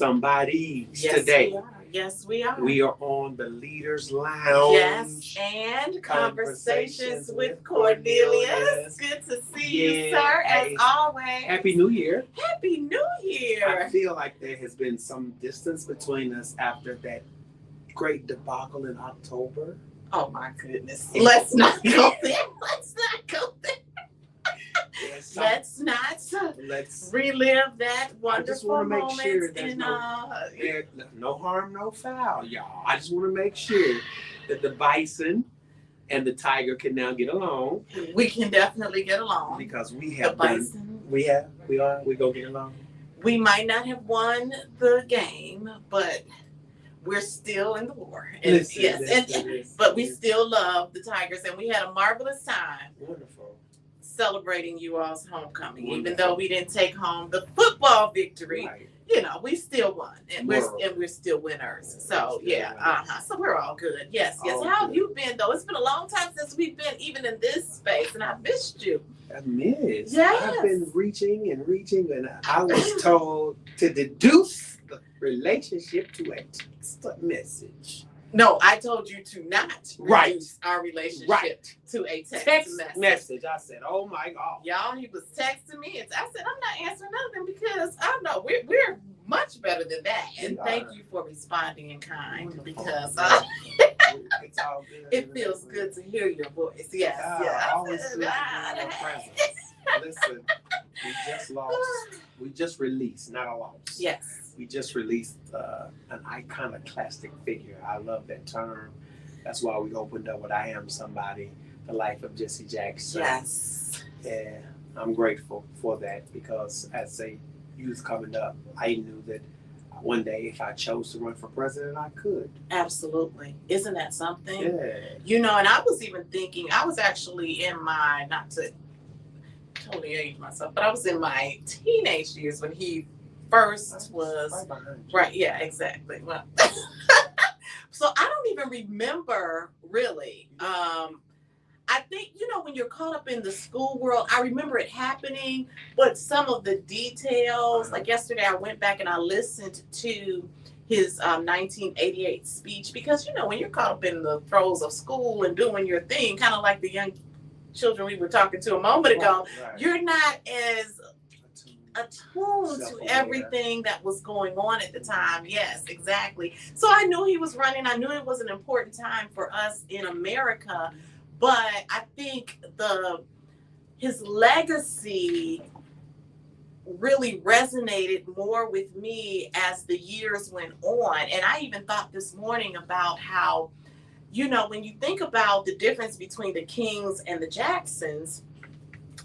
somebody's today. We are. Yes, we are. We are on the Leaders Lounge. Yes, and Conversations with Cornelius. Good to see you, sir, as always. Happy New Year. Happy New Year. I feel like there has been some distance between us after that great debacle in October. Oh, my goodness. Let's not go there. Let's not go there. Let's relive that wonderful moment. Sure there's no harm, no foul, y'all. I just want to make sure that the bison and the tiger can now get along. We can definitely get along because we have the bison. We go get along. We might not have won the game, but we're still in the war. And but we still love the Tigers, and we had a marvelous time. Wonderful. Celebrating you all's homecoming. Wonderful. Even though we didn't take home the football victory, right. We still won, and we're still winners. So so we're all good. Yes. How have you been though? It's been a long time since we've been even in this space, and I missed you. I missed. Yes. I've been reaching, and I was told to deduce the relationship to a text message. No, I told you to not reduce our relationship to a text message. I said, oh my God. Y'all, he was texting me. I said, I'm not answering nothing because I know we're much better than that. And thank you for responding in kind. Wonderful. Because it's all good. It feels good to hear your voice. Yes. Always good to hear your presence. Listen, we just released, not a loss. Yes. We just released an iconoclastic figure. I love that term. That's why we opened up with I Am Somebody, the life of Jesse Jackson. Yes. Yeah, I'm grateful for that because as a youth coming up, I knew that one day if I chose to run for president, I could. Absolutely. Isn't that something? Yeah. And I was even thinking, I was actually in my, not to totally age myself, but I was in my teenage years when he first was right. Yeah, exactly. Well, so I don't even remember really. I think, when you're caught up in the school world, I remember it happening, but some of the details, like yesterday, I went back and I listened to his 1988 speech because, when you're caught up in the throes of school and doing your thing, kind of like the young children we were talking to a moment ago, you're not as attuned to everything that was going on at the time. Yes, exactly. So I knew he was running. I knew it was an important time for us in America, but I think his legacy really resonated more with me as the years went on. And I even thought this morning about how, when you think about the difference between the Kings and the Jacksons,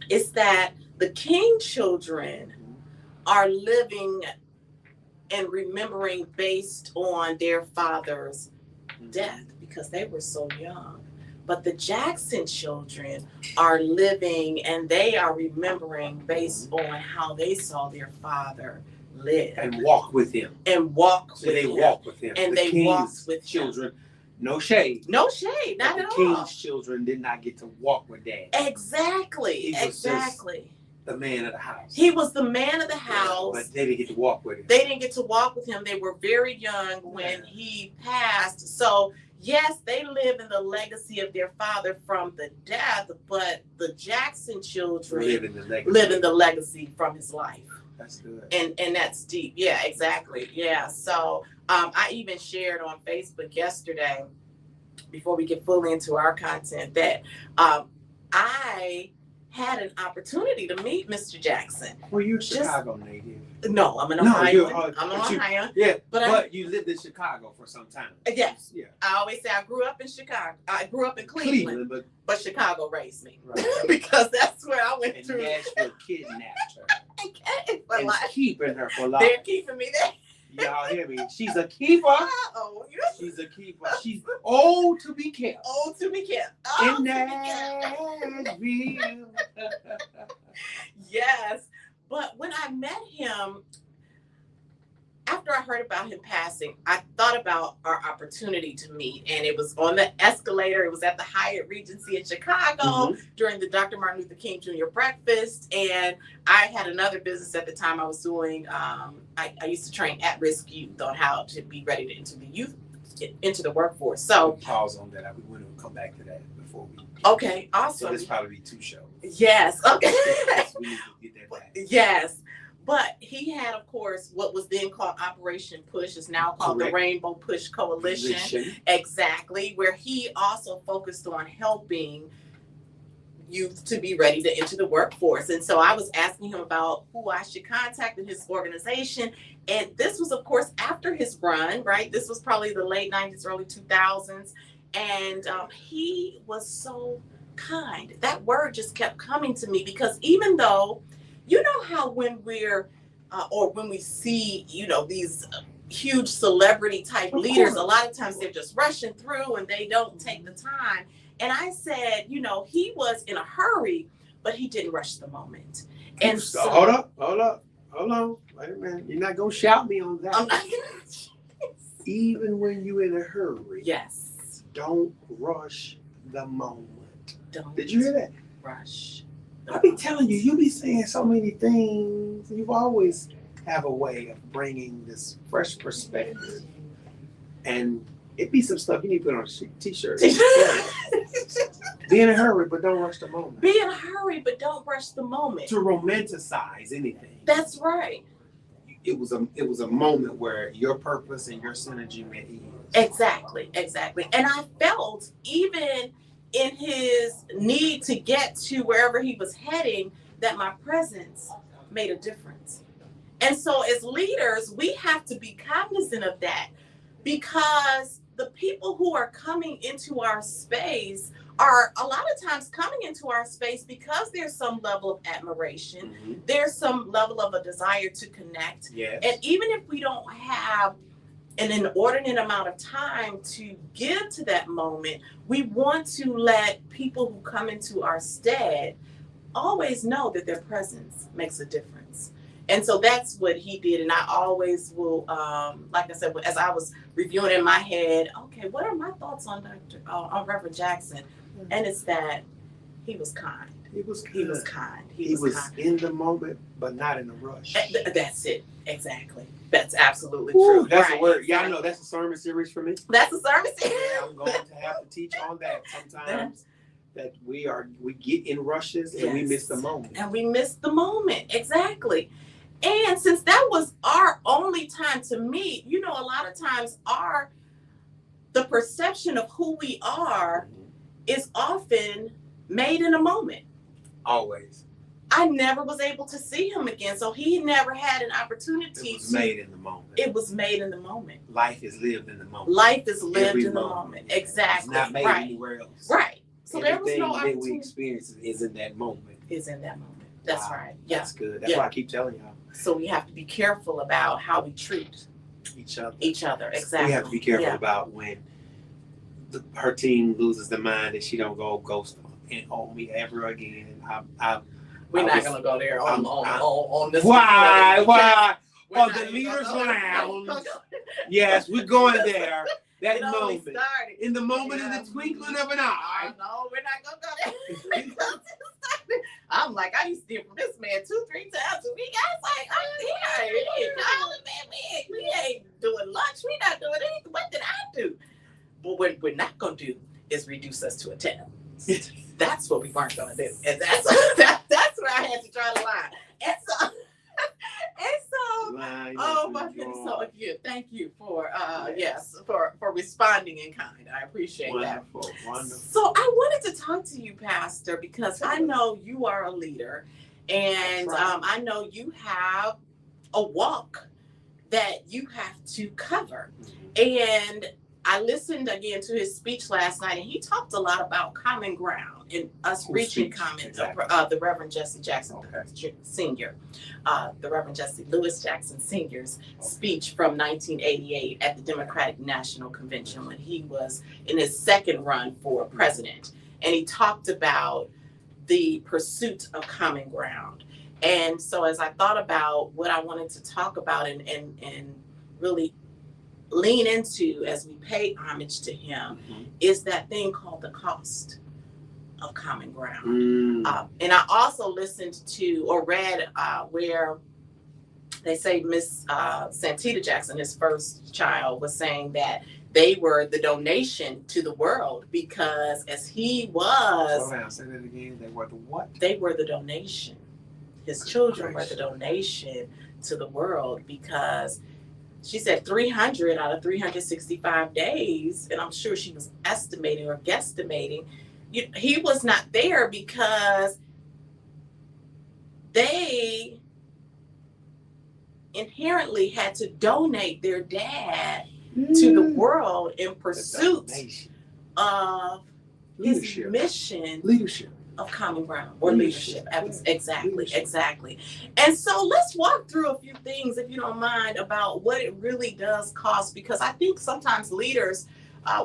it's that the King children are living and remembering based on their father's death because they were so young. But the Jackson children are living and they are remembering based on how they saw their father live. And walk with him. Walk with him. And they walked with children. No shade. No shade, not at all. The King's children did not get to walk with Dad. Exactly. The man of the house. He was the man of the house. But they didn't get to walk with him. They didn't get to walk with him. They were very young when he passed. So, yes, they live in the legacy of their father from the death, but the Jackson children live in the legacy from his life. That's good. And that's deep. Yeah, exactly. Yeah. So I even shared on Facebook yesterday, before we get fully into our content, that I had an opportunity to meet Mr. Jackson. Were you a Chicago native? No, I'm an Ohio. I'm an Ohio. Yeah, but you lived in Chicago for some time. Yes. Yeah. I always say I grew up in Chicago. I grew up in Cleveland, but Chicago raised me. Right. Because that's where I went through. Nashville kidnapped her. And keeping her for life. They're keeping me there. Y'all hear me? She's a keeper. She's a keeper. She's old to be kept. Old to be kept. In Nashville. Yes. But when I met him, after I heard about him passing, I thought about our opportunity to meet, and it was on the escalator. It was at the Hyatt Regency in Chicago during the Dr. Martin Luther King Jr. breakfast. And I had another business at the time I was doing. I used to train at-risk youth on how to be ready to into the workforce. So pause on that. We want to come back to that before we. Okay, awesome. So this probably be 2 shows. Yes. Okay. We need to get that back. Yes. But he had, of course, what was then called Operation Push, is now called the Rainbow Push Coalition. Exactly, where he also focused on helping youth to be ready to enter the workforce. And so I was asking him about who I should contact in his organization. And this was, of course, after his run, right? This was probably the late 90s, early 2000s. And he was so kind. That word just kept coming to me, because even though, you know how when we're, or when we see, these huge celebrity type leaders, a lot of times they're just rushing through and they don't take the time. And I said, he was in a hurry, but he didn't rush the moment. And so, hold on. Wait a minute. You're not going to shout me on that. I'm not gonna. Even when you're in a hurry. Yes. Don't rush the moment. Did you hear that? Rush. I be telling you, you be saying so many things. You always have a way of bringing this fresh perspective. And it be some stuff you need to put on a t-shirt. Be in a hurry, but don't rush the moment. Be in a hurry, but don't rush the moment. To romanticize anything. That's right. It was a moment where your purpose and your synergy met ease. Exactly. And I felt, even in his need to get to wherever he was heading, that my presence made a difference. And so as leaders, we have to be cognizant of that, because the people who are coming into our space are a lot of times coming into our space because there's some level of admiration. There's some level of a desire to connect. Yes. And even if we don't have an inordinate amount of time to give to that moment, we want to let people who come into our stead always know that their presence makes a difference. And so that's what he did. And I always will, like I said, as I was reviewing in my head, okay, what are my thoughts on Reverend Jackson? And it's that he was kind. He was kind. He was in the moment, but not in a rush. That's it. Exactly. That's absolutely true. True. That's a word. Y'all know that's a sermon series for me. That's a sermon series. Yeah, I'm going to have to teach on that sometimes. That we get in rushes and we miss the moment. And we miss the moment. Exactly. And since that was our only time to meet, a lot of times the perception of who we are is often made in a moment. Always. I never was able to see him again, so he never had an opportunity. It was made in the moment. It was made in the moment. Life is lived in the moment. Life is lived in the moment. Exactly. It's not made anywhere else. Right. So everything there was no opportunity. that we experience is in that moment. Is in that moment. That's right. Yeah. That's good. That's why I keep telling y'all. So we have to be careful about how we treat each other. Exactly. We have to be careful about when her team loses the mind that she don't go ghost on me ever again. We're not gonna go there on this. Why? On the leaders' lounge. Yes, we're going there. That moment. In the moment of the twinkling of an eye. No, we're not gonna go there. I'm like, I used to hear from this man 2-3 times a week. I was like, I'm here. He ain't calling, man. We ain't doing lunch. We not doing anything. What did I do? But what we're not gonna do is reduce us to a 10. That's what we weren't gonna do, and that's where I had to draw the line. And so, oh my goodness! So again, thank you for for responding in kind. I appreciate that. Wonderful. So I wanted to talk to you, Pastor, because I know you are a leader, and I know you have a walk that you have to cover, and I listened again to his speech last night, and he talked a lot about common ground and us reaching common. Exactly. The Reverend Jesse Jackson Sr., the Reverend Jesse Lewis Jackson Sr.'s speech from 1988 at the Democratic National Convention when he was in his second run for president. And he talked about the pursuit of common ground. And so as I thought about what I wanted to talk about and really lean into as we pay homage to him is that thing called the cost of common ground. And I also listened to or read where they say Miss Santita Jackson, his first child, was saying that they were the donation to the world because as he was... Slow down, say that again. They were the what? They were the donation. His children were the donation to the world because she said 300 out of 365 days, and I'm sure she was estimating or guesstimating, he was not there because they inherently had to donate their dad to the world in pursuit of his mission of common ground or leadership. Exactly. And so let's walk through a few things, if you don't mind, about what it really does cost, because I think sometimes leaders,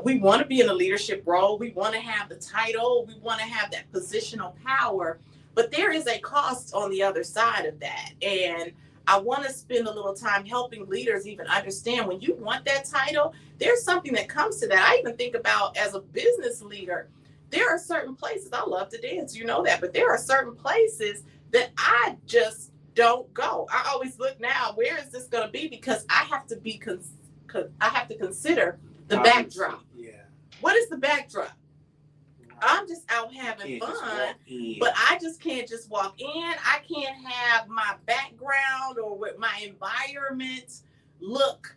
we want to be in a leadership role, we want to have the title, we want to have that positional power, but there is a cost on the other side of that. And I want to spend a little time helping leaders even understand when you want that title, there's something that comes to that. I even think about as a business leader, there are certain places, I love to dance, you know that, but there are certain places that I just don't go. I always look now, where is this going to be? Because I have to be, I have to consider the backdrop. Yeah. What is the backdrop? I'm just out having fun, but I just can't just walk in. I can't have my background or with my environment look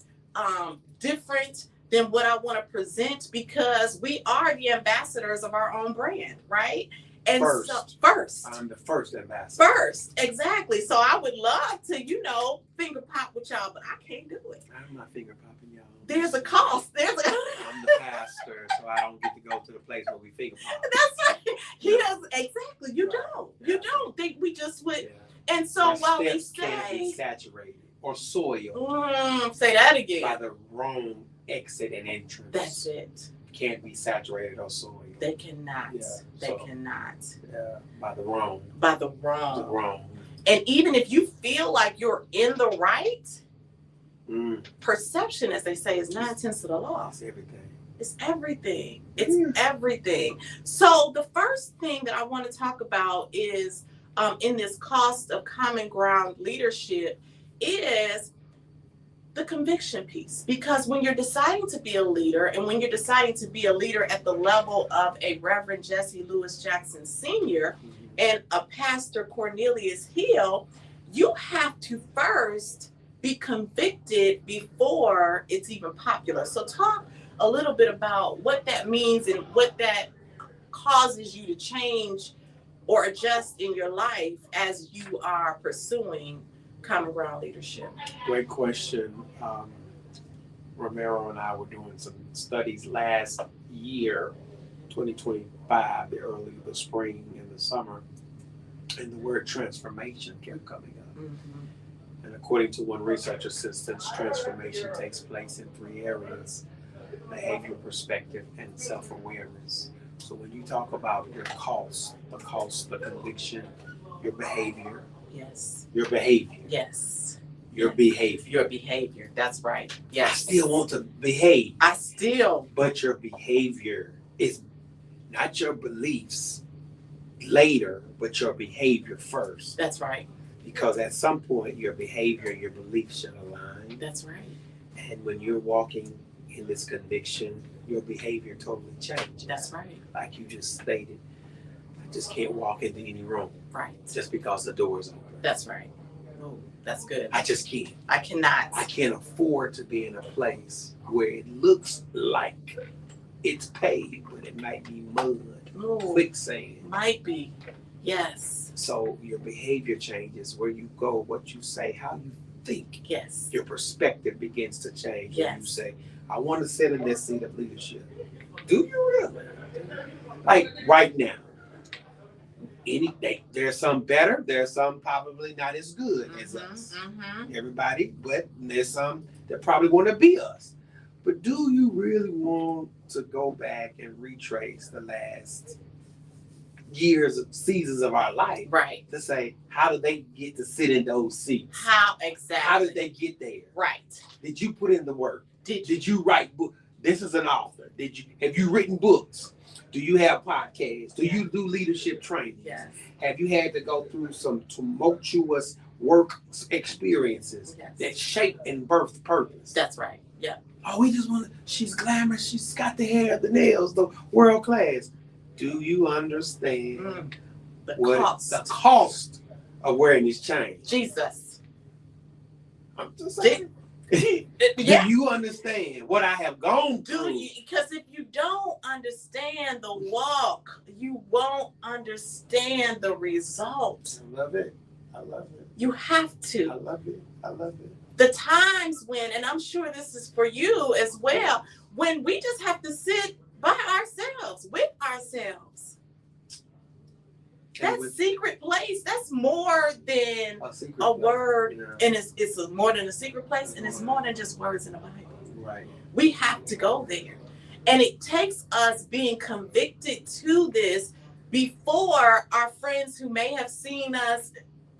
different than what I want to present, because we are the ambassadors of our own brand, right? And first. I'm the first ambassador. First, exactly. So I would love to, finger pop with y'all, but I can't do it. I'm not finger popping y'all. There's a cost. I'm the pastor, so I don't get to go to the place where we finger pop. That's right. He does exactly. You don't. You don't think we just would. Yeah. And so while we say can't be saturated or soiled. Say that again. By the wrong exit and entrance. That's it. Can't be saturated or soiled. They cannot. Yeah, they cannot. Yeah, by the wrong. By the wrong. The wrong. And even if you feel like you're in the right, perception, as they say, is 9/10 of the law. It's everything. It's everything. It's everything. So the first thing that I want to talk about is in this cost of common ground leadership is the conviction piece. Because when you're deciding to be a leader, and when you're deciding to be a leader at the level of a Reverend Jesse Lewis Jackson Sr. and a Pastor Cornelius Hill, you have to first be convicted before it's even popular. So talk a little bit about what that means and what that causes you to change or adjust in your life as you are pursuing common ground leadership. Great question. Romero and I were doing some studies last year, 2025, the spring and the summer, and the word transformation kept coming up. And according to one research assistant, transformation takes place in 3 areas: behavior, perspective, and self-awareness. So when you talk about your cost, the conviction, your behavior. Yes. Your behavior. Yes. Your behavior. Your behavior. That's right. Yes. I still want to behave. But your behavior is not your beliefs later, but your behavior first. That's right. Because at some point, your behavior and your beliefs should align. That's right. And when you're walking in this conviction, your behavior totally changes. That's right. Like you just stated, I just can't walk into any room. Right. Just because the door is open. That's right. Oh, that's good. I just can't. I cannot. I can't afford to be in a place where it looks like it's paved, but it might be mud, quicksand. Might be. Yes. So your behavior changes, where you go, what you say, how you think. Yes. Your perspective begins to change. Yes. When you say, I want to sit in this seat of leadership. Do you really? Like right now. There's some better, there's some probably not as good as us. Everybody, but there's some that probably want to be us. But do you really want to go back and retrace the last years, seasons of our life. Right. To say, how did they get to sit in those seats? How exactly? How did they get there? Right. Did you put in the work? Did you write books? This is an author. Have you written books? Do you have podcasts? Do you do leadership training? Yes. Have you had to go through some tumultuous work experiences that shape and birth purpose? That's right. Yeah. Oh, we just want to, she's glamorous. She's got the hair, the nails, the world class. Do you understand the cost of wearing this chain? Jesus. I'm just saying. Yeah. Do you understand what I have gone through? Because if you don't understand the walk, you won't understand the result. I love it. I love it. You have to. I love it. I love it. The times when, and I'm sure this is for you as well, when we just have to sit by ourselves, with ourselves. That secret place, that's more than a word, and it's more than a secret place, and it's more than just words in the Bible. Right. We have to go there. And it takes us being convicted to this before our friends who may have seen us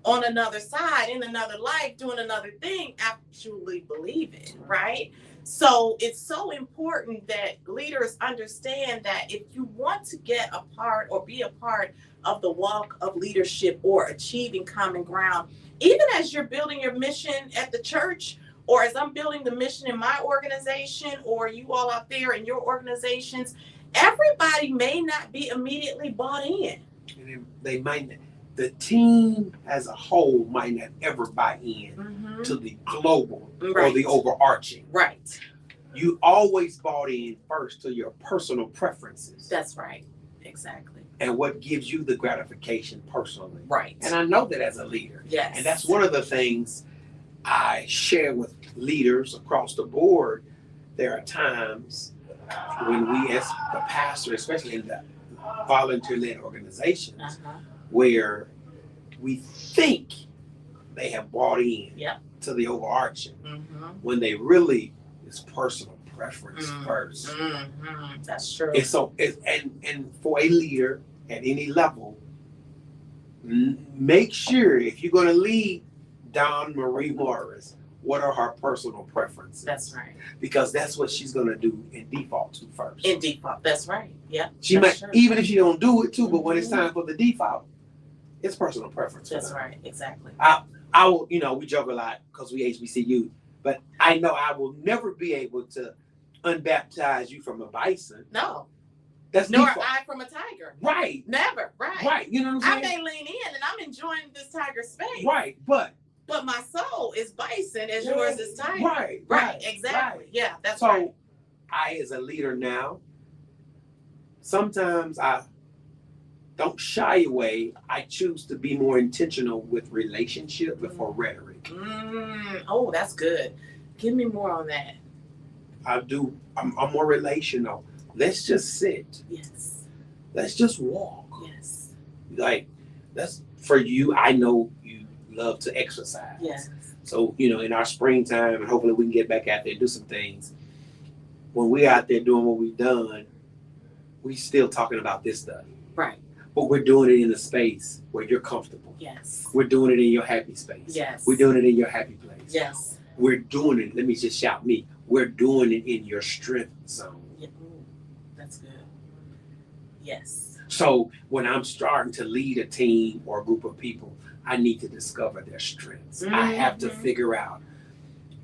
on another side, in another life, doing another thing, actually believe it, right? So it's so important that leaders understand that if you want to get a part or be a part of the walk of leadership or achieving common ground, even as you're building your mission at the church, or as I'm building the mission in my organization, or you all out there in your organizations, everybody may not be immediately bought in. And they might not. The team as a whole might not ever buy in to the global or the overarching. Right. You always bought in first to your personal preferences. That's right. Exactly. And what gives you the gratification personally. Right. And I know that as a leader. Yes. And that's one of the things I share with leaders across the board. There are times when we as the pastor, especially in the volunteer-led organizations, where we think they have bought in to the overarching, when they really is personal preference first. That's true. And so, and for a leader at any level, make sure if you're going to lead Dawn Marie Morris, what are her personal preferences? That's right. Because that's what she's going to do in default to first. In default, that's right. Yeah. She might, even if she don't do it too, but when it's time for the default, it's personal preference. That's right. Exactly. I will, we joke a lot because we HBCU, but I know I will never be able to unbaptize you from a bison. No. That's nor default. I from a tiger. Right. Never. Right. Right. You know what I'm saying? I may lean in and I'm enjoying this tiger space. Right. But my soul is bison as yours is tiger. Right. Exactly. Right. Yeah, that's so, right. I, as a leader now, sometimes I don't shy away. I choose to be more intentional with relationship before rhetoric. Oh, that's good. Give me more on that. I'm more relational. Let's just sit. Yes. Let's just walk. Yes. Like, that's for you. I know you love to exercise. Yes. So, in our springtime, and hopefully we can get back out there and do some things. When we're out there doing what we've done, we still talking about this stuff. Right. But we're doing it in a space where you're comfortable. Yes. We're doing it in your happy space. Yes. We're doing it in your happy place. Yes. We're doing it. Let me just shout me. We're doing it in your strength zone. Yeah. Ooh, that's good. Yes. So when I'm starting to lead a team or a group of people, I need to discover their strengths. I have to figure out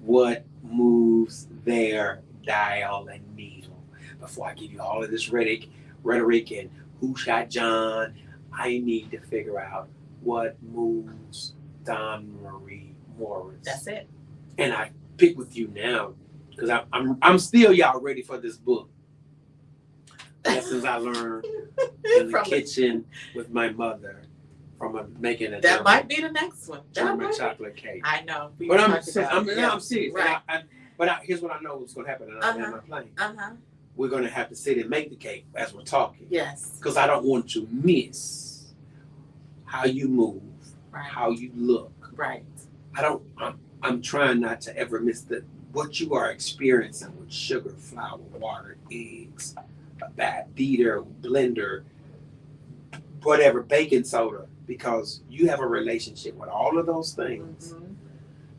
what moves their dial and needle before I give you all of this rhetoric and who shot John. I need to figure out what moves Dawn Marie Morris. That's it. And I pick with you now because I'm still y'all ready for this book. Lessons I learned in the kitchen with my mother from making a that might be the next one. German chocolate cake. I know. But I'm serious. Right. Here's what I know is going to happen, and I'm not playing. We're going to have to sit and make the cake as we're talking. Yes. Because I don't want to miss how you move, how you look. Right. I'm trying not to ever miss what you are experiencing with sugar, flour, water, eggs, a bad beater, blender, whatever, baking soda, because you have a relationship with all of those things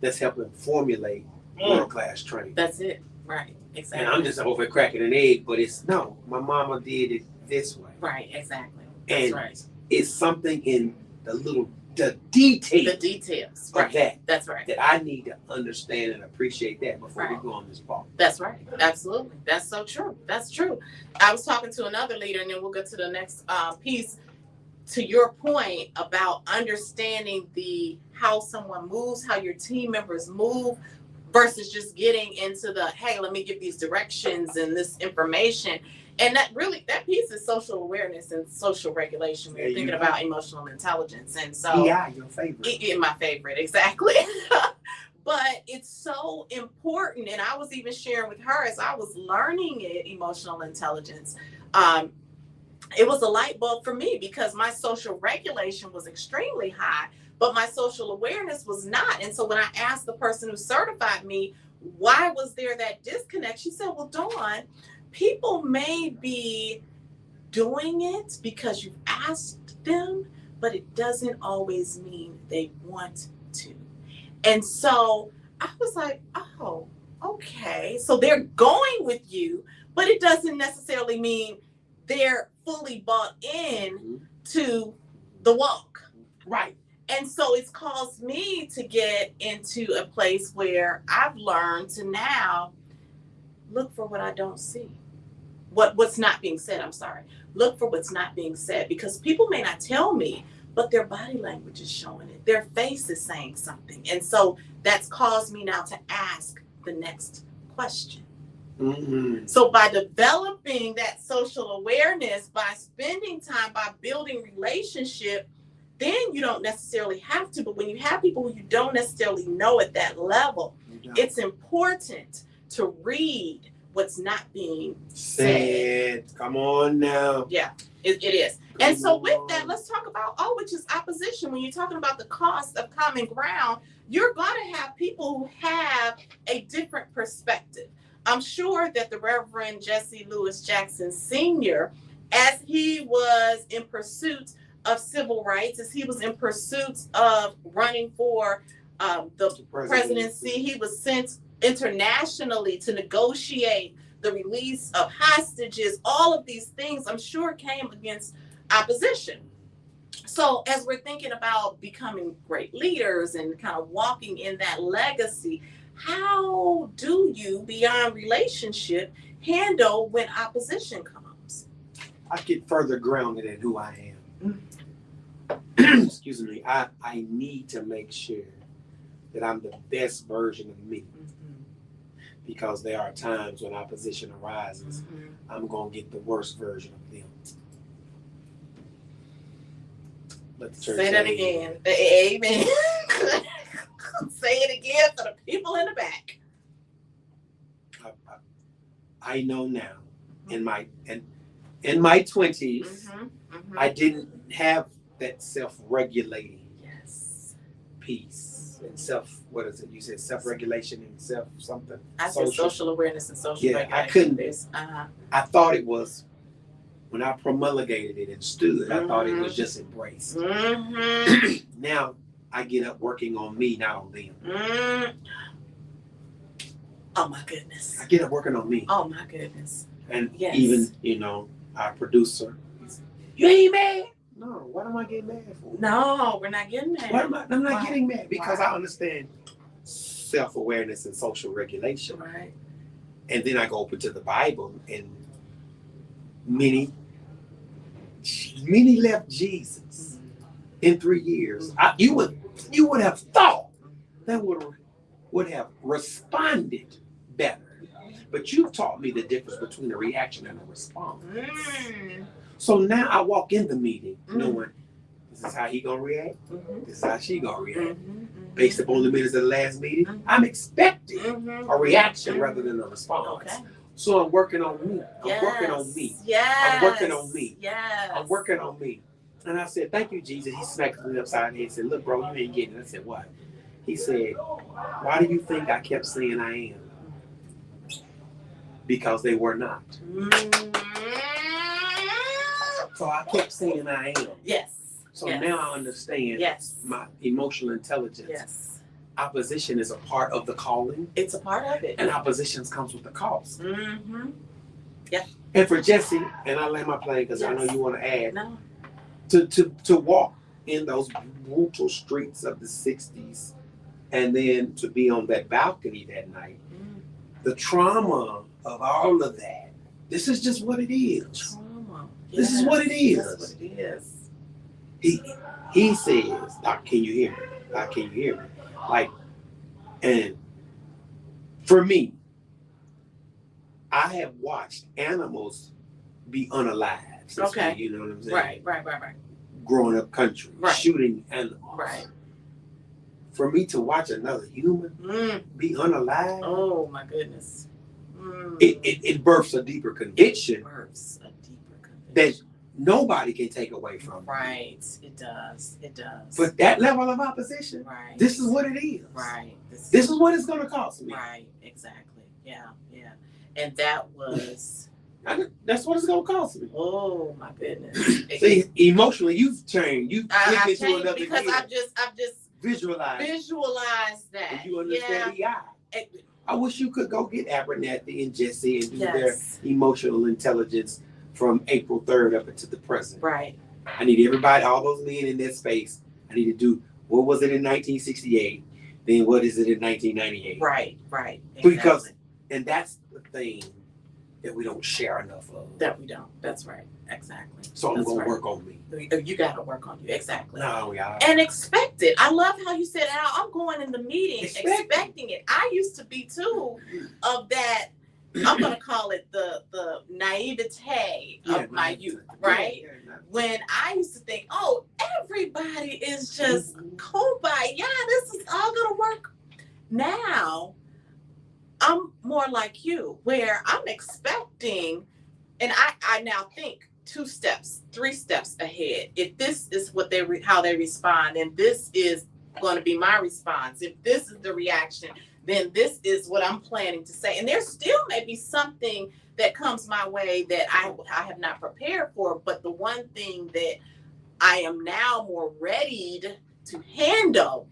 that's helping formulate world-class training. That's it. Right. Exactly. And I'm just over cracking an egg, but it's no, my mama did it this way. Right, exactly. And That's right. it's something in the details. The details. Of Right. that. That's right. That I need to understand and appreciate that before we go on this walk. That's right. Absolutely. That's so true. That's true. I was talking to another leader, and then we'll get to the next piece. To your point about understanding how someone moves, how your team members move, versus just getting into the, hey, let me give these directions and this information. And that piece is social awareness and social regulation. We're thinking about emotional intelligence. And so yeah, your favorite. My favorite, exactly. But it's so important. And I was even sharing with her as I was learning emotional intelligence. It was a light bulb for me because my social regulation was extremely high, but my social awareness was not. And so when I asked the person who certified me, why was there that disconnect? She said, well, Dawn, people may be doing it because you've asked them, but it doesn't always mean they want to. And so I was like, oh, okay. So they're going with you, but it doesn't necessarily mean they're fully bought in to the walk. Right. And so it's caused me to get into a place where I've learned to now look for what I don't see. What's not being said, I'm sorry. Look for what's not being said, because people may not tell me, but their body language is showing it. Their face is saying something. And so that's caused me now to ask the next question. Mm-hmm. So by developing that social awareness, by spending time, by building relationship, then you don't necessarily have to. But when you have people who you don't necessarily know at that level, it's important to read what's not being said. Come on now. Yeah, it is. And so with that, let's talk about which is opposition. When you're talking about the cost of common ground, you're going to have people who have a different perspective. I'm sure that the Reverend Jesse Lewis Jackson Sr., as he was in pursuit of civil rights, as he was in pursuit of running for the presidency, he was sent internationally to negotiate the release of hostages. All of these things, I'm sure, came against opposition. So as we're thinking about becoming great leaders and kind of walking in that legacy, how do you, beyond relationship, handle when opposition comes? I get further grounded in who I am. Excuse me. I need to make sure that I'm the best version of me. Because there are times when opposition arises, I'm going to get the worst version of them. Let the church say that again. Amen. Say it again for the people in the back. I know now, in my 20s, I didn't have that self-regulating piece and you said self-regulation and self-something. I said social awareness and social regulation. I couldn't. I thought it was, when I promulgated it and stood, I thought it was just embraced. Now I get up working on me, not on them. Oh my goodness. I get up working on me. Oh my goodness. And even, our producer, you ain't mad? No, what am I getting mad for? No, we're not getting mad. I'm not getting mad because I understand self-awareness and social regulation. Right. And then I go open to the Bible, and many left Jesus in 3 years. You would have thought that would have responded better. But you've taught me the difference between a reaction and a response. So now I walk in the meeting knowing this is how he gonna react, this is how she gonna react. Based upon the minutes of the last meeting, I'm expecting a reaction rather than a response. Okay. So I'm working on me. I'm working on me. I'm working on me. I'm working on me. And I said, thank you, Jesus. He smacked me upside the head and said, look, bro, you ain't getting it. I said, what? He said, why do you think I kept saying I am? Because they were not. So I kept saying I am. Yes. So Yes. now I understand Yes. my emotional intelligence. Yes. Opposition is a part of the calling. It's a part of it. And opposition comes with the cost. Mm-hmm. Yeah. And for Jesse, and I land my plane because I know Yes. you want to add, No. to walk in those brutal streets of the 60s and then to be on that balcony that night, the trauma of all of that, this is just what it is. Trauma. This is what it is. That's what it is. He says, Doc, can you hear me? Doc, can you hear me? Like, and for me, I have watched animals be unalive. Okay. You know what I'm saying? Right. Growing up country, Right. shooting animals. Right. For me to watch another human be unalive, oh my goodness. It births a deeper conviction It births a deeper conviction that nobody can take away from you. Right. It does. It does. But that level of opposition, right. this is what it is. Right. This is what it's going to cost me. Right. Exactly. Yeah. And that was. That's what it's going to cost me. Oh my goodness. See, emotionally, you've changed. You've I've into changed another because gear. I've just visualized that. And you understand yeah. I wish you could go get Abernathy and Jesse and do Yes. their emotional intelligence from April 3rd up into the present. Right. I need everybody, all those men in that space. I need to do what was it in 1968, then what is it in 1998? Right. Exactly. Because, and that's the thing that we don't share enough of. That we don't. That's right. Exactly. So I'm going right. to work on me. You got to work on you. Exactly. No, we are. And expect it. I love how you said, Al, I'm going in the meeting expecting it. I used to be too of that. I'm going to call it the naivete of my youth, right? When I used to think, oh, everybody is just kumbaya. This is all going to work. Now, I'm more like you, where I'm expecting, and I now think 2 steps, 3 steps ahead. If this is what how they respond, and this is going to be my response. If this is the reaction, then this is what I'm planning to say. And there still may be something that comes my way that I have not prepared for. But the one thing that I am now more ready to handle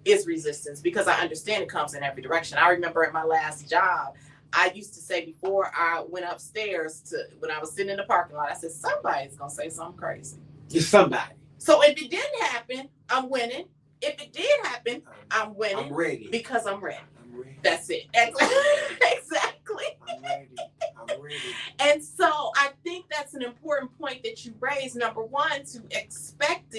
is resistance, because I understand it comes in every direction. I remember at my last job, I used to say before I went upstairs when I was sitting in the parking lot, I said, somebody's going to say something crazy. Just somebody. So if it didn't happen, I'm winning. If it did happen, I'm winning. I'm ready. Because I'm ready. I'm ready. That's it. Exactly. I'm ready. And so I think that's an important point that you raised. Number one, to expect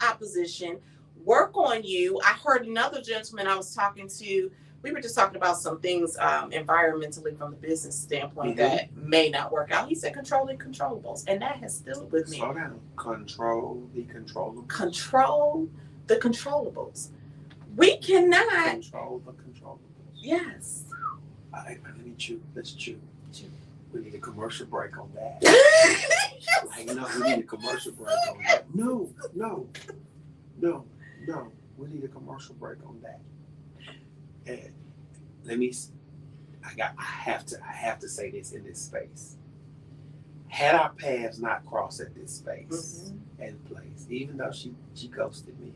opposition, work on you. I heard another gentleman I was talking to, we were just talking about some things environmentally from the business standpoint that may not work out. He said controlling controllables, and that has stood with me. Slow down. Control the controllables. Control the controllables. We cannot. Control the controllables. Yes. All right, let me chew. Let's chew. We need a commercial break on that. We need a commercial break on that. No. We need a commercial break on that. And I have to say this in this space. Had our paths not crossed at this space and place, even though she ghosted me,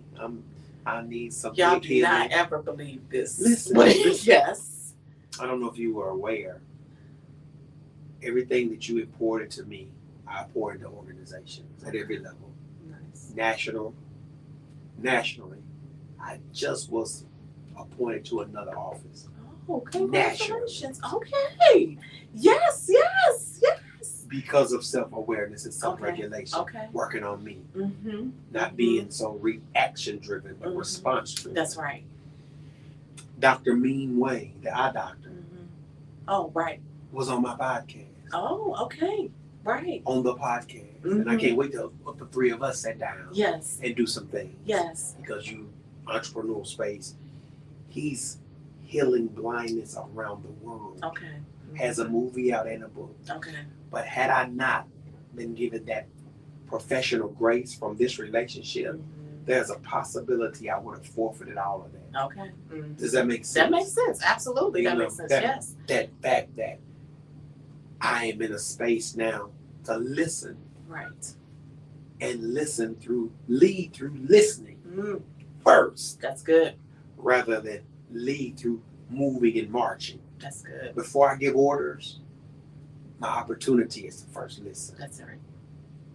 I need something. Y'all do not ever believe this. Listen. Yes. I don't know if you were aware. Everything that you poured into me, I poured into organizations at every level. Nice. Nationally, I just was appointed to another office. Oh, congratulations. Okay. Yes. Because of self-awareness and self-regulation, working on me. Not being so reaction-driven, but response-driven. That's right. Dr. Mean Way, the eye doctor, oh, right, was on my podcast. Oh, okay. Right. On the podcast. And I can't wait till the 3 of us sit down and do some things. Yes. Because entrepreneurial space, he's healing blindness around the world. Okay. Has a movie out and a book. Okay. But had I not been given that professional grace from this relationship, there's a possibility I would have forfeited all of that. Okay. Does that make sense? That makes sense. Absolutely. That makes sense. Yes. That fact that I am in a space now to listen. Right. and lead through listening first. That's good. Rather than lead through moving and marching. That's good. Before I give orders, my opportunity is to first listen. That's right.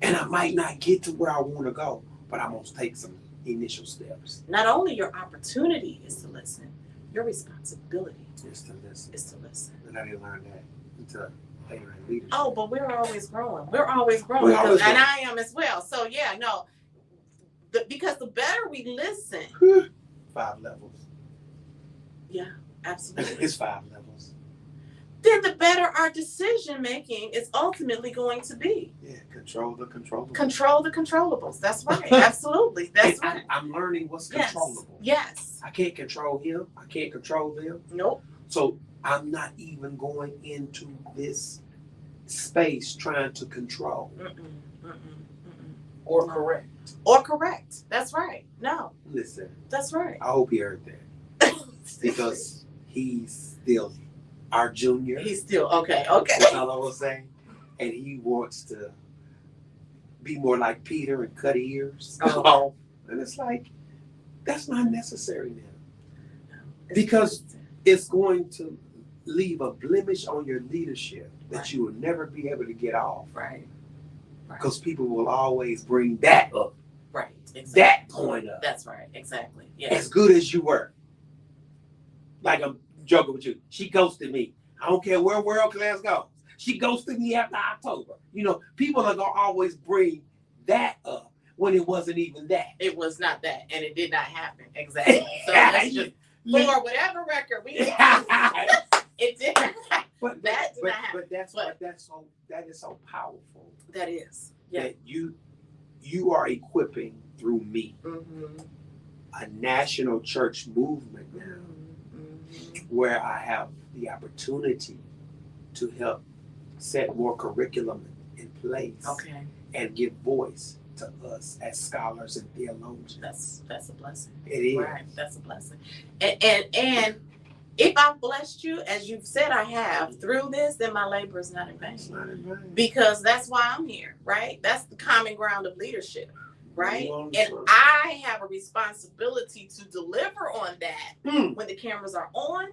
And I might not get to where I want to go, but I'm going to take some initial steps. Not only your opportunity is to listen, your responsibility is to listen. Is to listen. And I didn't learn that until later in leadership. Oh, but we're always growing. We're always growing. And I am as well. So yeah, no. Because the better we listen. 5 levels. Yeah, absolutely. It's 5 levels. Then the better our decision making is ultimately going to be. Yeah, control the controllables. Control the controllables. That's right. Absolutely. That's right. I'm learning what's controllable. Yes. I can't control him. I can't control them. Nope. So I'm not even going into this space trying to control. Or correct. Or correct. That's right. No. Listen. That's right. I hope he heard that. Because he's still our junior. He's still okay. Okay. That's all I was saying. And he wants to be more like Peter and cut ears. Oh. And it's like, that's not necessary now. Because it's going to leave a blemish on your leadership that you will never be able to get off. Right. Because people will always bring that up. Right. Exactly. That point up. That's right. Exactly. Yeah. As good as you were. Like I'm joking with you. She ghosted me. I don't care where world class goes. She ghosted me after October. You know, people are going to always bring that up when it wasn't even that. It was not that. And it did not happen. Exactly. So let's just, for whatever record we it did not happen. But that did not happen. But that is so powerful. That is. Yeah. That you are equipping through me a national church movement now where I have the opportunity to help set more curriculum in place and give voice to us as scholars and theologians. That's a blessing. It is. Right. That's a blessing. And if I've blessed you, as you've said I have, through this, then my labor is not in vain. It's not in vain. Because that's why I'm here, right? That's the common ground of leadership, right? And I have a responsibility to deliver on that when the cameras are on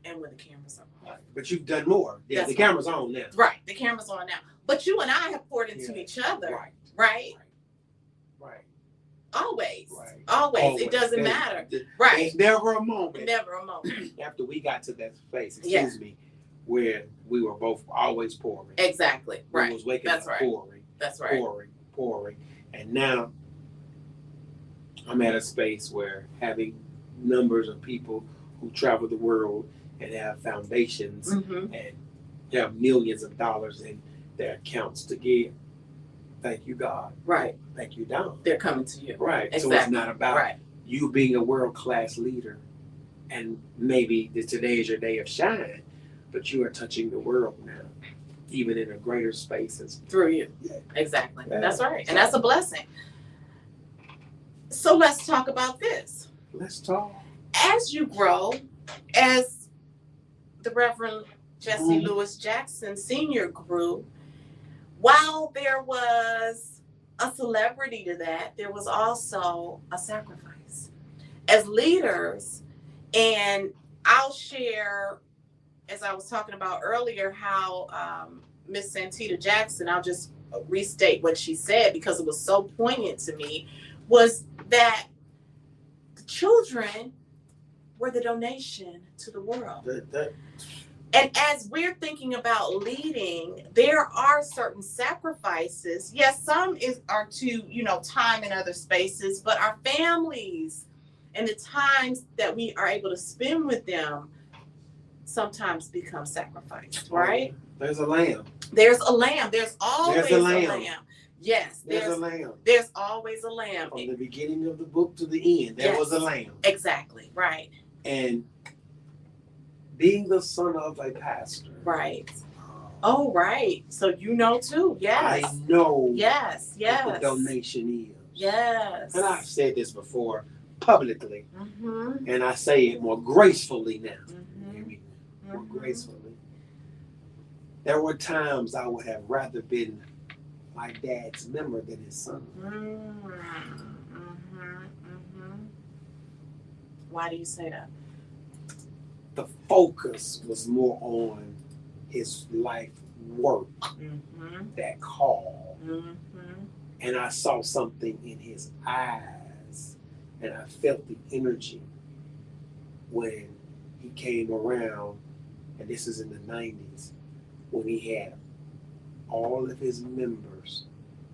and when the cameras are off. But you've done more. Yeah, the camera's on now. Right, the camera's on now. But you and I have poured into each other, right? Always. Right. Always. It doesn't matter. Right. There's never a moment. Never a moment. After we got to that space, excuse me, where we were both always pouring. Exactly. Right. We was waking up pouring. That's right. Pouring. And now I'm at a space where having numbers of people who travel the world and have foundations and have millions of dollars in their accounts to give. Thank you, God. Right. Thank you, Don. They're coming to you. Right. Exactly. So it's not about you being a world-class leader and maybe today is your day of shine, but you are touching the world now, even in a greater spaces. Through you. Yeah. Exactly. Yeah. That's right. And that's a blessing. So let's talk about this. Let's talk. As you grow, as the Reverend Jesse Lewis Jackson Sr. grew, while there was a celebrity to that, there was also a sacrifice. As leaders, and I'll share, as I was talking about earlier, how Miss Santita Jackson, I'll just restate what she said because it was so poignant to me, was that the children were the donation to the world. And as we're thinking about leading, there are certain sacrifices. Yes, some are to, time in other spaces, but our families and the times that we are able to spend with them sometimes become sacrificed, right? There's a lamb. There's a lamb. There's always a lamb. Yes, there's a lamb. There's always a lamb. From the beginning of the book to the end, there was a lamb. Exactly, right. And being the son of a pastor. Right. Oh, right. So you know too. Yes. I know. Yes. What the donation is. Yes. And I've said this before publicly. And I say it more gracefully now. More gracefully. There were times I would have rather been my dad's member than his son. Why do you say that? The focus was more on his life work, that call. And I saw something in his eyes, and I felt the energy when he came around, and this is in the 90s, when he had all of his members'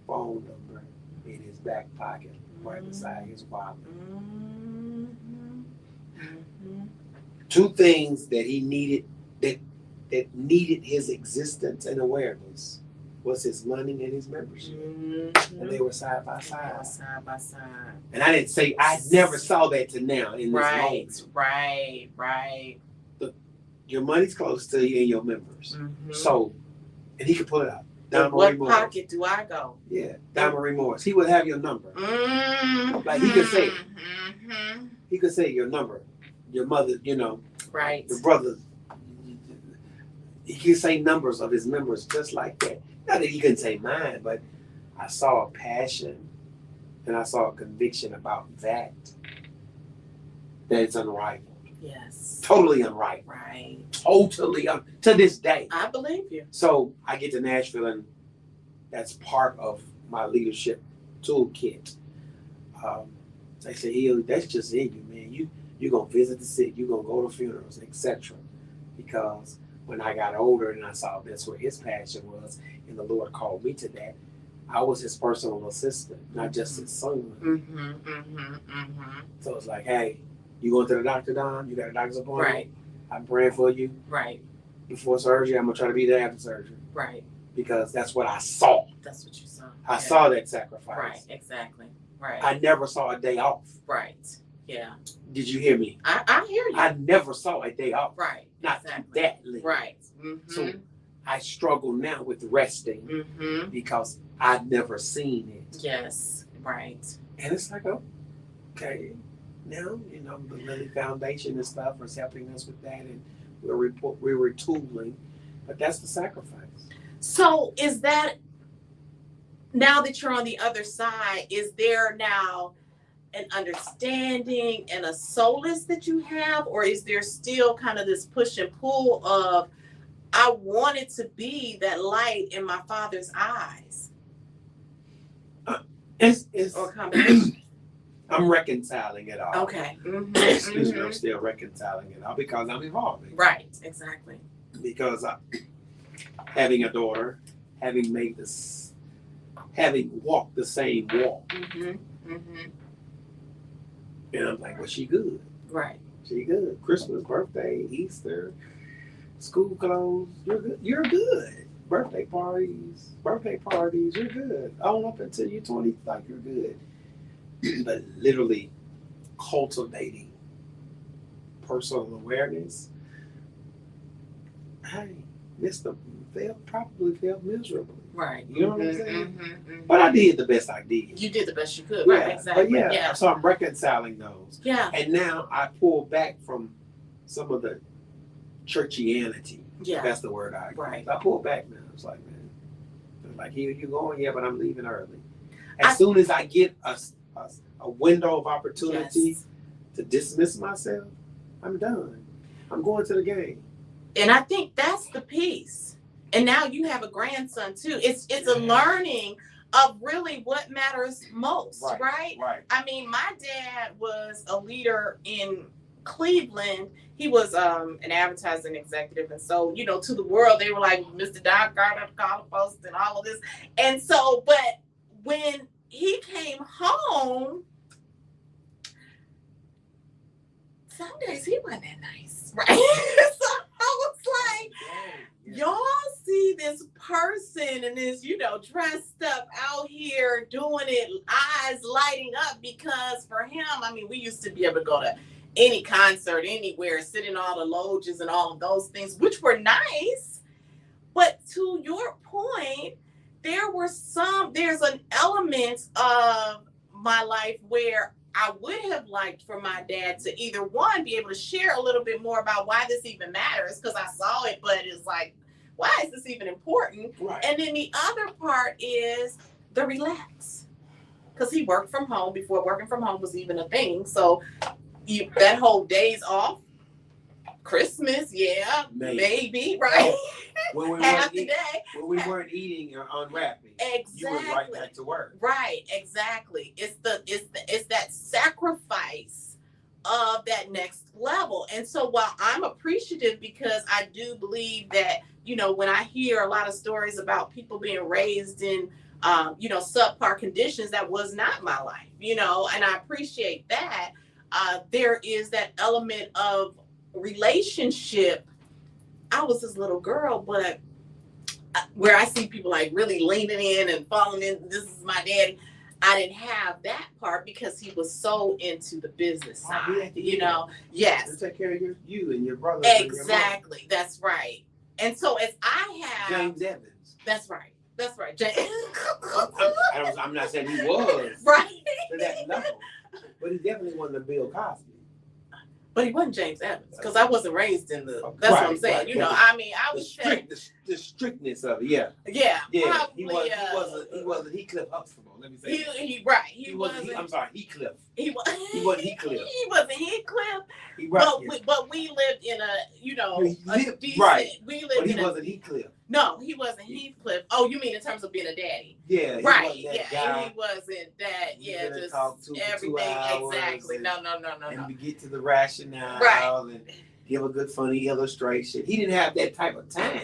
phone number in his back pocket, right beside his wallet. Two things that he needed, that needed his existence and awareness, was his money and his membership. And they were side by side. And I didn't say, I never saw that to now in this moment. Right. Your money's close to you and your members. So, and he could pull it out. What pocket do I go? Yeah, Diamond Remorse. He would have your number. Like he could say, he could say your number, your mother, right, your brother. He could say numbers of his members just like that. Not that he couldn't say mine, but I saw a passion and I saw a conviction about that. That it's unrivaled. Yes. Totally unrivaled. Right. Totally to this day. I believe you. So I get to Nashville, and that's part of my leadership toolkit. They say, that's just in you, man. You're going to visit the sick. You're going to go to funerals, etc. Because when I got older and I saw that's where his passion was, and the Lord called me to that, I was his personal assistant, not just his son. So it's like, hey, you going to the doctor, Don? You got a doctor's appointment? Right. I'm praying for you. Right. Before surgery, I'm going to try to be there after surgery. Right. Because that's what I saw. That's what you saw. I saw that sacrifice. Right, exactly. Right. I never saw a day off. Right. Yeah. Did you hear me? I hear you. I never saw a day off. Right. Not exactly. that late. Right. So I struggle now with resting because I've never seen it. Yes. Right. And it's like, okay, now, the Lily Foundation and stuff is helping us with that, and we're retooling, but that's the sacrifice. So is that, now that you're on the other side, is there now an understanding and a solace that you have, or is there still kind of this push and pull of, I wanted to be that light in my Father's eyes? It's or combination. I'm reconciling it all. Okay. Excuse me, I'm still reconciling it all because I'm evolving. Right, exactly. Because having a daughter, having walked the same walk. And I'm like, well, she good. Right. She good. Christmas, birthday, Easter, school clothes, you're good. You're good. Birthday parties, you're good. On up until you're 20, like you're good. But literally cultivating personal awareness, probably failed miserably. Right. You know what I'm saying? But I did the best I did. You did the best you could. Yeah, right, exactly. But yeah, so I'm reconciling those. Yeah. And now I pull back from some of the churchianity. Yeah. That's the word I use. Right. I pull back now. It's like, man, like, here you going? Yeah, but I'm leaving early. As soon as I get a window of opportunity to dismiss myself, I'm done. I'm going to the game. And I think that's the piece. And now you have a grandson too. It's a learning of really what matters most, right? Right. I mean, my dad was a leader in Cleveland. He was an advertising executive, and so to the world they were like Mr. Don Carter, Collar Post, and all of this. And so, but when he came home, some days he wasn't that nice, right? So I was like, y'all see this person and this, dressed up out here doing it, eyes lighting up, because for him, I mean, we used to be able to go to any concert, anywhere, sit in all the loges and all of those things, which were nice. But to your point, there's an element of my life where I would have liked for my dad to either, one, be able to share a little bit more about why this even matters, because I saw it, but it's like, why is this even important? Right. And then the other part is the relax. Because he worked from home before working from home was even a thing. So that whole days off, Christmas, yeah, maybe right? When we Half the day. When we weren't eating or unwrapping, exactly. You went right back to work. Right, exactly. It's that sacrifice of that next level. And so while I'm appreciative, because I do believe that, when I hear a lot of stories about people being raised in subpar conditions, that was not my life, and I appreciate that. There is that element of relationship. I was this little girl, but where I see people like really leaning in and falling in, this is my daddy. I didn't have that part because he was so into the business side, Yes. To take care of you and your brother. Exactly. That's right. And so as I have James Evans. That's right. James. I'm not saying he was right to that level, but he definitely wasn't a Bill Cosby. But he wasn't James Evans, because I wasn't raised in the. That's what I'm saying. Right. I was the strictness of it. Yeah. Yeah. Probably, he wasn't Heathcliff Huxtable. Let me say. He wasn't. I'm sorry, Heathcliff. He wasn't Heathcliff. He wasn't Heathcliff. Right. But we lived in a decent. Right. We lived but he in wasn't Heathcliff. No, he wasn't Heathcliff. Oh, you mean in terms of being a daddy? Yeah. Right. Yeah. And he wasn't that. Yeah. Just talk to everything. Exactly. No. And we get to the rationale. Right. And give a good funny illustration. He didn't have that type of time.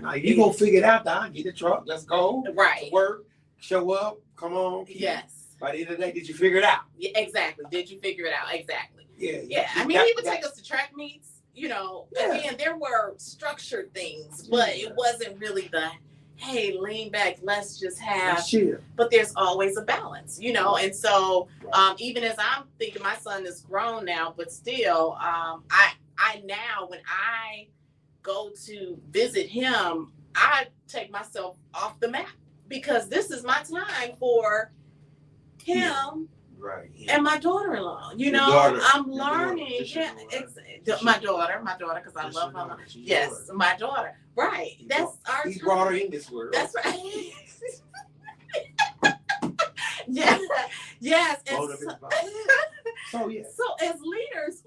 No, you gonna figure it out, Don. Get the truck. Let's go. Right. Work. Show up. Come on. Yes. By the end of the day, did you figure it out? Yeah, exactly. Did you figure it out? Exactly. Yeah. I mean, he would take us to track meets. Again, there were structured things, but it wasn't really the, hey, lean back, let's just have. But there's always a balance, And so, even as I'm thinking, my son is grown now, but still, I now when I go to visit him, I take myself off the map, because this is my time for him. Right. And my daughter-in-law, I'm learning. My daughter, because I love her. Yes, my daughter. Right. That's our time. He brought her in this world. That's right. Yes. So as leaders,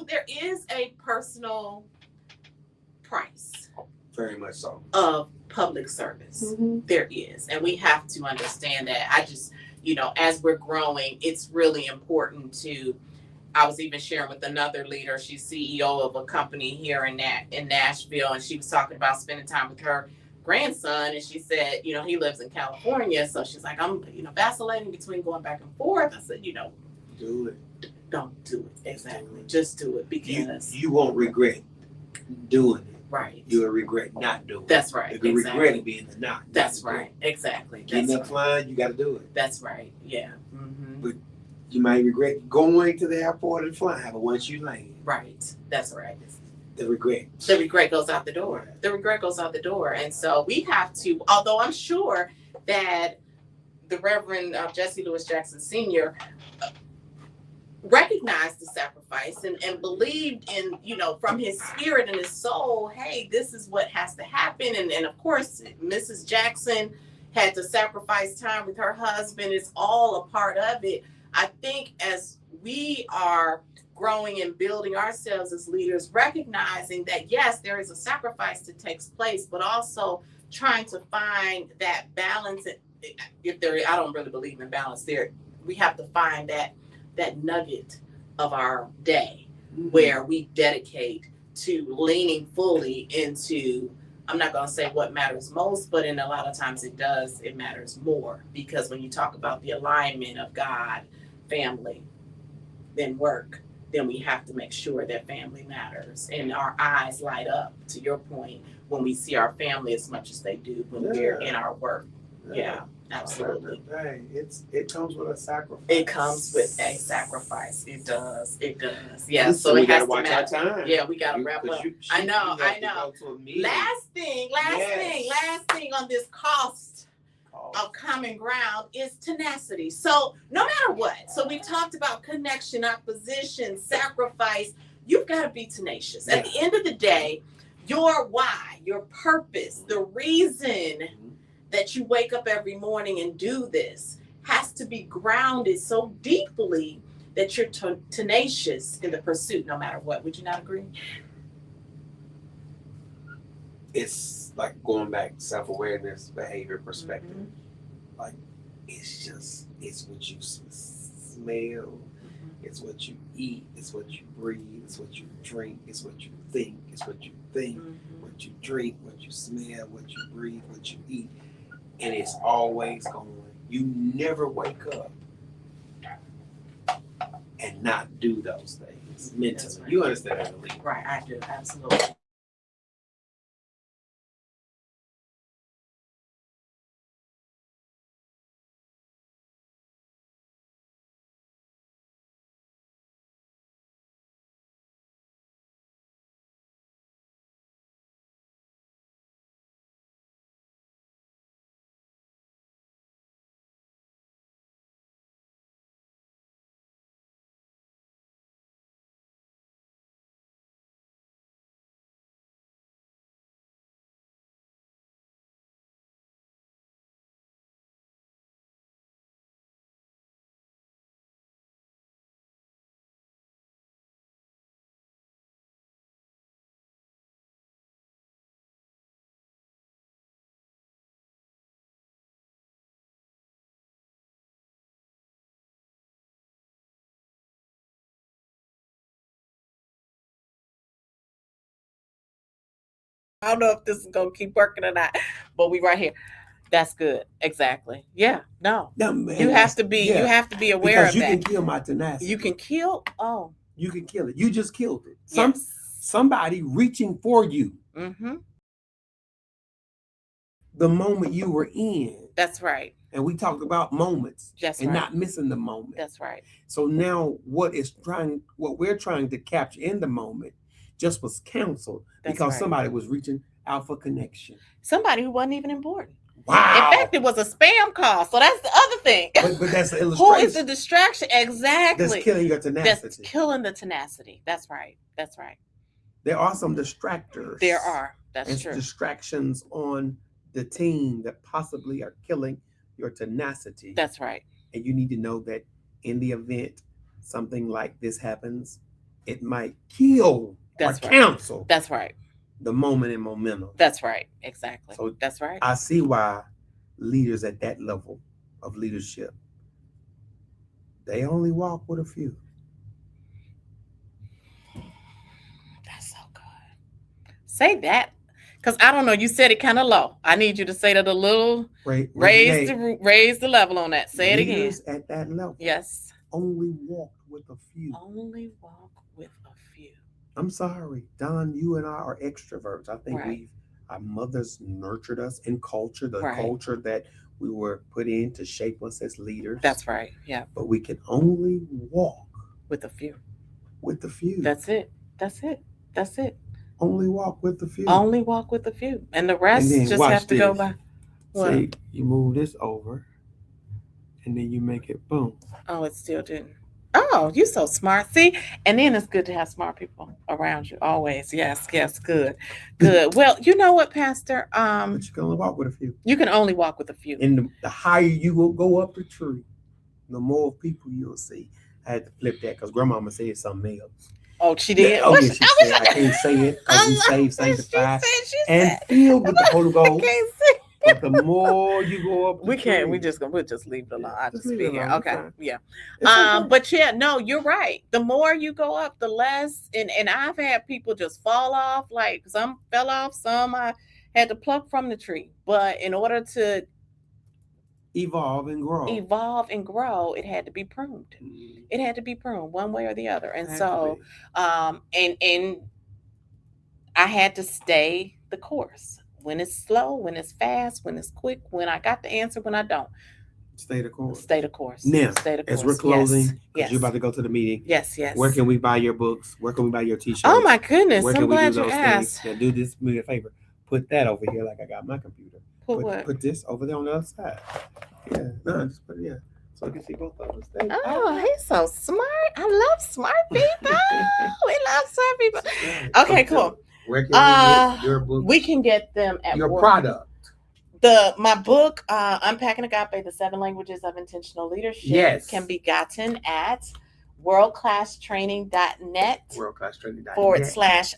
there is a personal price. Very much so. Of public service. Mm-hmm. There is. And we have to understand that. As we're growing, it's really important I was even sharing with another leader, she's CEO of a company here in Nashville, and she was talking about spending time with her grandson, and she said, he lives in California, so she's like, I'm, vacillating between going back and forth. I said, do it. Don't do it. Exactly. Just do it, because you won't regret doing it. Right. You'll regret not doing it. That's right. You'll regret it being the not. That's right. Exactly. Getting up flying, you got to do it. That's right. Yeah. Mm-hmm. But you might regret going to the airport and flying, but once you land. Right. That's right. The regret goes out the door. The regret goes out the door. And so we have to, although I'm sure that the Reverend Jesse Louis Jackson Sr. recognized the sacrifice and believed in, from his spirit and his soul, hey, this is what has to happen. And of course, Mrs. Jackson had to sacrifice time with her husband. It's all a part of it. I think as we are growing and building ourselves as leaders, recognizing that, yes, there is a sacrifice that takes place, but also trying to find that balance. I don't really believe in balance there. We have to find that nugget of our day, mm-hmm. where we dedicate to leaning fully into, I'm not going to say what matters most, but in a lot of times it matters more, because when you talk about the alignment of God, family, then work, then we have to make sure that family matters, and our eyes light up, to your point, when we see our family as much as they do when we're in our work. Yeah. Absolutely. Hey, it comes with a sacrifice. It comes with a sacrifice. It does. Yeah. So we gotta watch our time. Yeah, we gotta wrap up. I know. Last thing on this cost of common ground is tenacity. So no matter what, so we've talked about connection, opposition, sacrifice. You've got to be tenacious. At the end of the day, your why, your purpose, the reason that you wake up every morning and do this has to be grounded so deeply that you're tenacious in the pursuit no matter what. Would you not agree? It's like going back to self-awareness, behavior, perspective. Like, it's what you smell, it's what you eat, it's what you breathe, it's what you drink, it's what you think, what you drink, what you smell, what you breathe, what you eat. And it's always going. You never wake up and not do those things mentally. Right. You understand that, Lee? Right, I do, absolutely. I don't know if this is gonna keep working or not, but we right here. That's good. Exactly. Yeah. No. You have to be aware of that. Because you can kill my tenacity. You can kill. Oh. You can kill it. You just killed it. Yes. Somebody reaching for you. Mm-hmm. The moment you were in. That's right. And we talked about moments. Not missing the moment. That's right. So now what we're trying to capture in the moment just was canceled because somebody was reaching out for connection. Somebody who wasn't even important. Wow. In fact, it was a spam call. So that's the other thing. But that's the illustration. Who is the distraction? Exactly. That's killing your tenacity. That's killing the tenacity. That's right. That's right. There are some distractors. There are. That's true. Distractions on the team that possibly are killing your tenacity. That's right. And you need to know that in the event something like this happens, it might kill or cancel. That's right. The moment and momentum. That's right. Exactly. So that's right. I see why leaders at that level of leadership, they only walk with a few. That's so good. Say that. Because I don't know, you said it kind of low. I need you to say that a little, raise the level on that. Say it again. Leaders at that level. Yes. Only walk with a few. Only walk with a few. I'm sorry, Don, you and I are extroverts. I think our mothers nurtured us in culture, the culture that we were put in to shape us as leaders. That's right. Yeah. But we can only walk with a few. With a few. That's it. That's it. That's it. Only walk with a few. Only walk with a few. And the rest just have to go by. What? See, you move this over and then you make it boom. Oh, it still didn't. Oh, you're so smart. See, and then it's good to have smart people around you always. Yes, good. Well, you know what, Pastor? But you can only walk with a few. You can only walk with a few. And the higher you will go up the tree, the more people you'll see. I had to flip that because Grandmama said something else. Oh, she did? Oh, yeah, she said, I can't say it because we saved, sanctified, and filled with the Holy Ghost. I can't say. But the more you go up, we'll just leave it alone. I'll just be here. Okay. Yeah. But yeah, no, you're right. The more you go up, the less, and I've had people just fall off. Like some fell off, some I had to pluck from the tree. But in order to evolve and grow, it had to be pruned. It had to be pruned one way or the other. And so, and I had to stay the course. When it's slow, when it's fast, when it's quick, when I got the answer, when I don't. Stay the course. Stay the course. Now, stay the course. As we're closing, because you're about to go to the meeting. Yes. Where can we buy your books? Where can we buy your t-shirts? Oh my goodness, Where I'm can we glad do you those asked. Things? Now, do this me a favor. Put that over here like I got my computer. Put this over there on the other side. Yeah, no, just put it, yeah. So I can see both of us. Oh, he's so smart. I love smart people. We love smart people. Okay, cool. Where can we get your book? We can get them at your product. My book, Unpacking Agape, The 7 Languages of Intentional Leadership, yes, can be gotten at worldclasstraining.net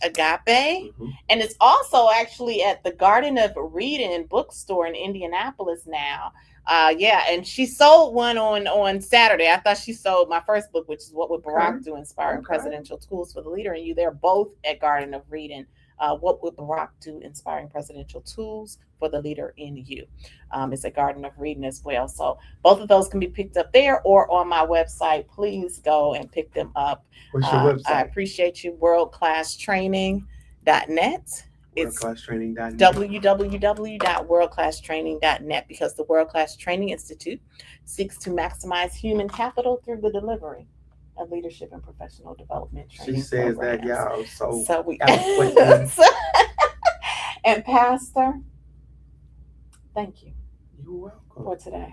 /agape. And it's also actually at the Garden of Reading bookstore in Indianapolis now. And she sold one on Saturday. I thought she sold my first book, which is What Would Barack Do? Inspiring Presidential Tools for the Leader and You. They're both at Garden of Reading. What Would Barack Do? Inspiring Presidential Tools for the Leader in You. It's a Garden of Reading as well. So both of those can be picked up there or on my website. Please go and pick them up. What's your website? I appreciate you. Worldclasstraining.net. It's worldclasstraining.net. www.worldclasstraining.net, because the World Class Training Institute seeks to maximize human capital through the delivery of leadership and professional development training. She says programs. that, y'all. So we and Pastor, thank you. You're welcome for today.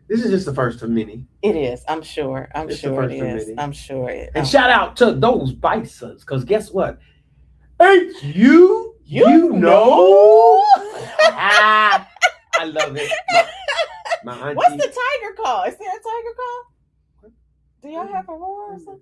This is just the first of many. It is. I'm sure. I'm sure it is. I'm sure it. And shout out to those bisons, because guess what? Ain't you know? I love it. My auntie. What's the tiger call? Is there a tiger call? Do y'all have a roar or something?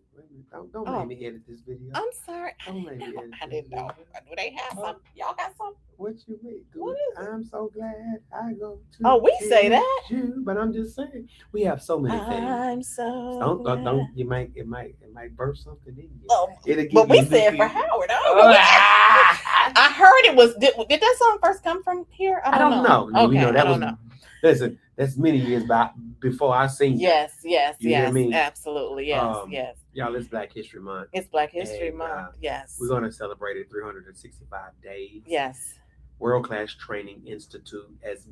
Don't make me edit this video. I'm sorry. Don't make me edit I didn't know. Do they have some? Y'all got some? What you mean? What is it? I'm so glad I go to. We say that. You, but I'm just saying we have so many things. I'm so don't you might it might burst something in you. Oh, but we said for Howard. I heard it was. Did that song first come from here? I don't know. Okay, you know, that I don't know. Listen, that's many years back before I seen. Yes, hear me? Absolutely, yes. Y'all, it's Black History Month. It's Black History Month. Yes, we're gonna celebrate it 365 days. Yes. World Class Training Institute has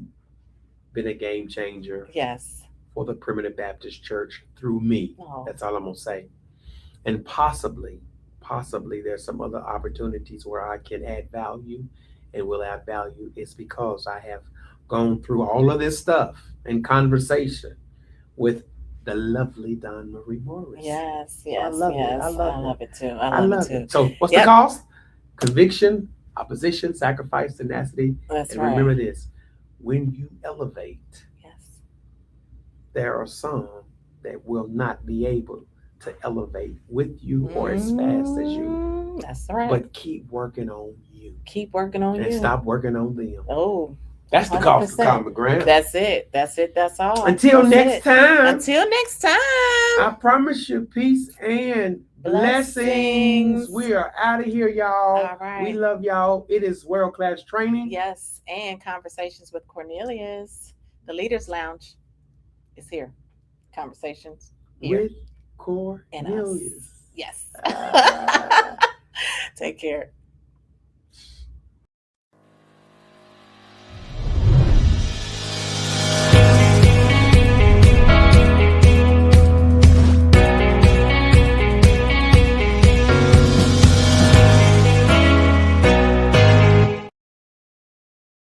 been a game changer. Yes. For the Primitive Baptist Church through me. That's all I'm gonna say. And possibly there's some other opportunities where I can add value and will add value. It's because I have gone through all of this stuff in conversation with the lovely Dawn Marie Morris. Yes. I love it. I love it too. I love it. So what's the cost? Conviction, opposition, sacrifice, tenacity. That's and remember this, when you elevate, there are some that will not be able to elevate with you or as fast as you. That's right. But keep working on you. Keep working on you. And stop working on them. Oh, that's the cost of common ground. That's it. That's all. Until next time. I promise you peace and blessings. We are out of here, y'all. All right. We love y'all. It is World Class Training. Yes. And Conversations with Cornelius. The Leaders Lounge is here. Conversations here. With Cornelius. Yes. Take care.